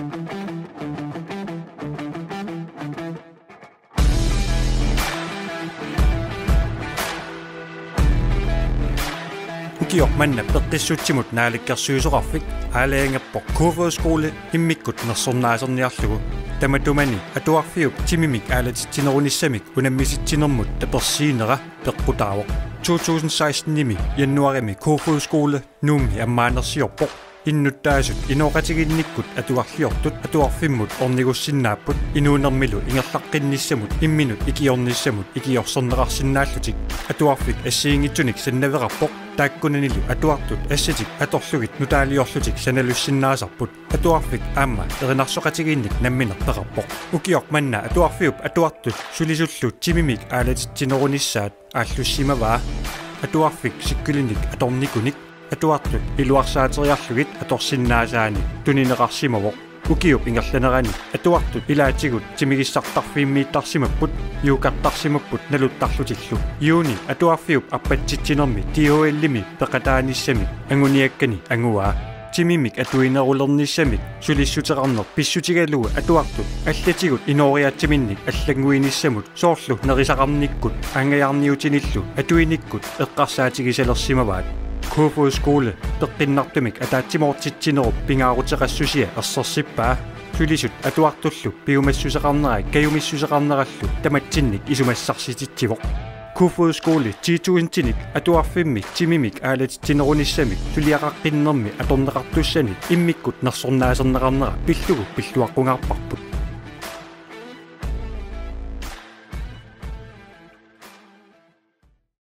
Ukiormanna peqqissuutsimut naalikkersuusoqarfik aalaangappoq Kofoskole immikkut nersornaaserniarlugu tamatumani atuarfiup timimik aalatittinerunissamik unammisittinermut tapersiinera peqqutaavoq 2016 nimi januarimi Kofoskole nuumi ammaanersiorpoq innuttaasut inoqatiginnikkut atuarliortut atuarfimmut ornigussinnaapпут inuunermilu ingerlaqqinnissamut imminut ikiornissamut ikiorsornerarsinnaallutik atuarfik assiingitsunik sannaverarpoq taakkunanilu atuartut assatik atorlugit nutaaliorlutik sanalussinnaasarput atuarfik aamma erinarsoqatiginnik namminerperarpoq ukiormanna atuarfiup atuartut sulisullut timimik aalatittinerunissaat aallussimavaa atuarfik sikkilinik atornikunik atuartut iluarsaateriarlugit atorsinnaasaani tunineqarsimawoq ukiup ingerlanerani atuartut ilaatigut timigissartarfiimmiittarsimapput yuukartarsimapput naluttarlutillu yuuni atuarfiup appatsitsinermi tihoillimi peqataanissami anguniakkani anguaa timimik atuinerulernissami sulissuteqarner pissutigalugu atuartut allatigut inoriaatiminnik allanguinissamut soorlu nerisaqarnikkut angajarniutinillu atuinikkut eqqarsaatigisalersimavaat Kofoskole peqqinnartumik ataatsimortitsinerup pingaaruteqassusia ersersippaa sulisut atuartullu piumassuseqarnerai kayumissuseqarnerallu tamatsinnik isumassarsitsivoq Kofoskole tiituintinik atuarfimmik timimik aalatittinerunissami suliaqaqqinnermi atorneqartussanik immikkut nersornaaserneqarnera pillugu pilluaqqungarparput